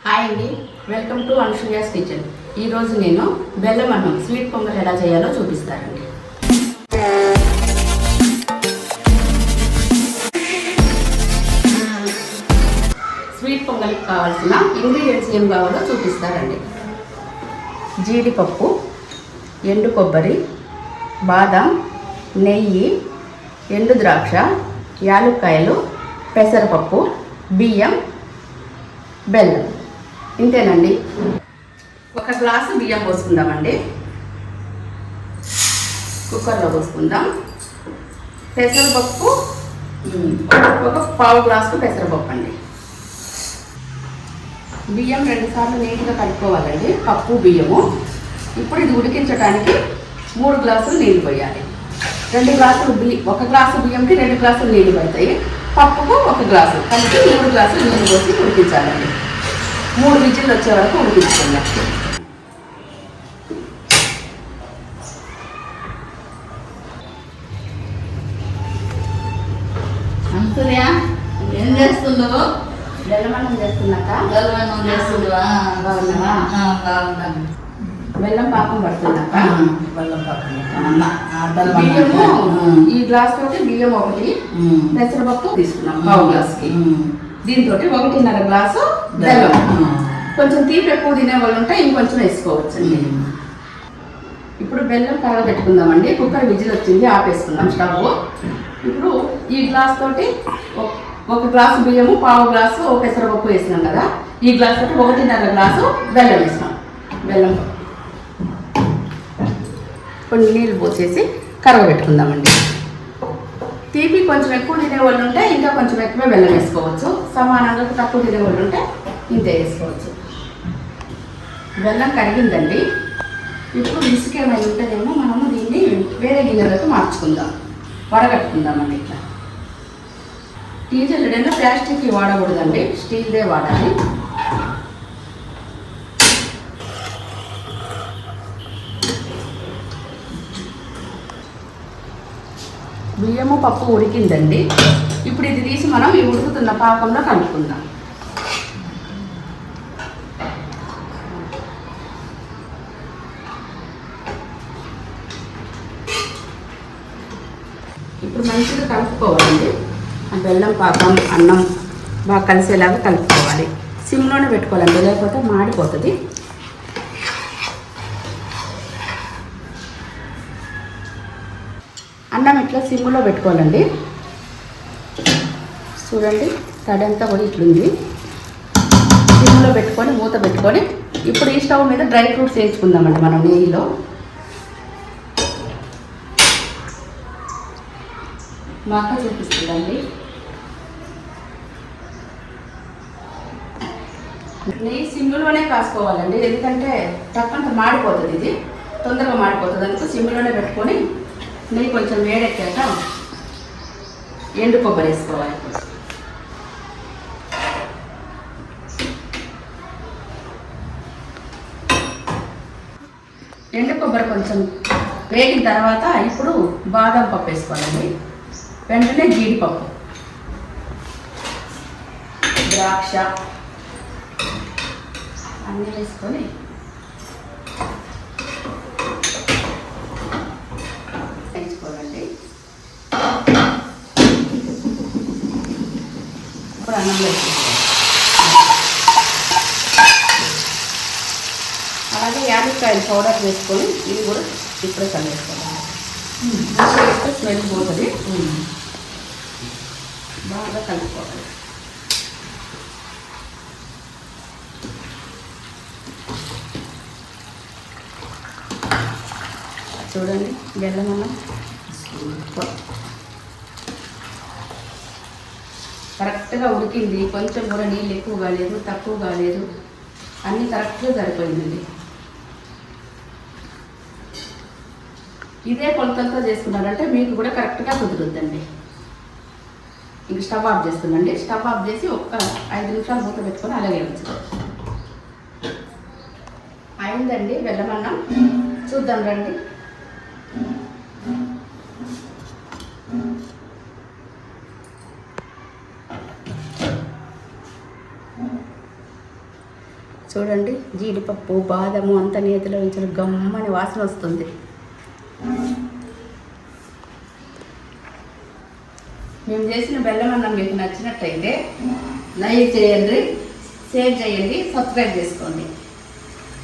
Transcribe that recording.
Hi అండి, welcome to అనుసూయాస్ kitchen. ఈరోజు నేను బెల్లం అన్నం స్వీట్ పొంగల్ ఎలా చేయాలో చూపిస్తానండి. స్వీట్ పొంగల్కి కావాల్సిన ఇంగ్రీడియంట్స్ ఏం కావాలో చూపిస్తారండి. జీడిపప్పు, ఎండు కొబ్బరి, బాదం, నెయ్యి, ఎండు ద్రాక్ష, యాలుక్కాయలు, పెసరపప్పు, బియ్యం, బెల్లం. ఇంతేనండి. ఒక గ్లాసు బియ్యం పోసుకుందామండి. కుక్కర్లో పోసుకుందాం. పెసరపప్పు ఒక పావు గ్లాసు పెసరపప్పు అండి. బియ్యం 2 సార్లు నీట్గా కలుపుకోవాలండి, పప్పు బియ్యము. ఇప్పుడు ఇది ఉడికించడానికి 3 గ్లాసులు నీళ్ళు పోయాలి. 2 గ్లాసులు ఒక గ్లాసు బియ్యంకి 2 గ్లాసులు నీళ్ళు పడతాయి. పప్పుకు 1 గ్లాసు కలిపి 3 గ్లాసులు నీళ్ళు పోసి ఉడికించాలండి. 3 విజిల్లు వచ్చే వరకు ఉడికించుకుందాం. అంతర్యా ఏం చేస్తున్నావు? బెల్లమన్నం చేస్తున్నాక. బెల్లమన్నం చేస్తున్నావా? బాగున్నాను. బెల్లం పాకం పడుతున్నాక. బెల్లం పాకం. బియ్యము ఈ గ్లాస్ తోటి బియ్యం 1, పెసరపప్పు తీసుకున్నాం పావు గ్లాస్కి. దీంతో 1.5 గ్లాసు బెల్లం. కొంచెం తీపి ఎక్కువ తినే వాళ్ళు ఉంటే ఇంకొంచెం వేసుకోవచ్చండి. ఇప్పుడు బెల్లం కరగబెట్టుకుందామండి. కుక్కర్ విజిల్ వచ్చింది, ఆపేసుకుందాం స్టవ్. ఇప్పుడు ఈ గ్లాస్ తోటి 1 గ్లాసు బియ్యము, పావు గ్లాసు పెసరపప్పు వేసినాం కదా, ఈ గ్లాస్ తోటి 1.5 గ్లాసు బెల్లం వేసినాం. బెల్లం కొన్ని నీళ్ళు పోసేసి కరగబెట్టుకుందామండి. తీపి కొంచెం ఎక్కువ తినేవాళ్ళు ఉంటే ఇంకా కొంచెం ఎక్కువ బెల్లం వేసుకోవచ్చు. సమానంగా తక్కువ తినేవాళ్ళు ఉంటే ఇంతే వేసుకోవచ్చు. బెల్లం కరిగిందండి. ఇప్పుడు ఇసుక ఏమైనా ఉంటేనేమో మనము దీన్ని వేరే గిన్నెలకు మార్చుకుందాం, వడగట్టుకుందామండి. ఇట్లా టీ జల్లెడైనా ప్లాస్టిక్కి వాడకూడదండి, స్టీల్దే వాడాలి. బియ్యము పప్పు ఉడికిందండి. ఇప్పుడు ఇది తీసి మనం ఈ ఉడుకుతున్న పాకంలో కలుపుకుందాం. ఇప్పుడు మంచిగా కలుపుకోవాలండి. ఆ బెల్లం పాకం అన్నం బాగా కలిసేలాగా కలుపుకోవాలి. సిమ్లోనే పెట్టుకోవాలండి, లేకపోతే మాడిపోతుంది. అన్నం ఇట్లా సిమ్లో పెట్టుకోవాలండి. చూడండి, తడంతా కూడా ఇట్లుంది. సిమ్లో పెట్టుకొని మూత పెట్టుకొని ఇప్పుడు ఈ స్టవ్ మీద డ్రై ఫ్రూట్స్ వేయించుకుందామండి మనం నెయ్యిలో. మాక చూపిస్తుందండి. నెయ్యి సిమ్లోనే కాసుకోవాలండి, ఎందుకంటే తప్పంత మాడిపోతుంది, ఇది తొందరగా మాడిపోతుంది. అందుకు సిమ్లోనే పెట్టుకొని నెయ్యి కొంచెం వేడెక్కాక ఎండు కొబ్బరి వేసుకోవాలి. ఎండు కొబ్బరి కొంచెం వేగిన తర్వాత ఇప్పుడు బాదం పప్పు వేసుకోవాలండి. వెంటనే జీడిపప్పు, ద్రాక్ష అన్నీ వేసుకొని వేసుకోవాలండి. ఇప్పుడు అన్నంలో వేసుకోవాలి. అలాగే యాలక్కాయలు పౌడర్ వేసుకొని ఇది కూడా ఇప్పుడే కలిపేసుకోవాలి. స్మెల్ పోతుంది, బాగా కలుపుకోవాలి. చూడండి, బెల్లం అన్నం కరెక్ట్గా ఉడికింది. కొంచెం కూడా నీళ్ళు ఎక్కువ కాలేదు, తక్కువ కాలేదు, అన్నీ కరెక్ట్గా సరిపోయిందండి. ఇదే కొలతలతో చేసుకున్నారంటే మీకు కూడా కరెక్ట్గా కుదురుద్దండి. ఇంక స్టవ్ ఆఫ్ చేస్తుందండి. స్టవ్ ఆఫ్ చేసి ఒక్క 5 నిమిషాలు మూత పెట్టుకొని అలాగే ఉంచుతాం. అయిందండి బెల్లం అన్నం. చూద్దాం రండి. చూడండి జీడిపప్పు బాదము అంత నేతిలో ఉంచిన గమ్మని వాసన వస్తుంది. మేము చేసిన బెల్లం అన్నం మీకు నచ్చినట్టయితే లైక్ చేయండి, షేర్ చేయండి, సబ్స్క్రైబ్ చేసుకోండి.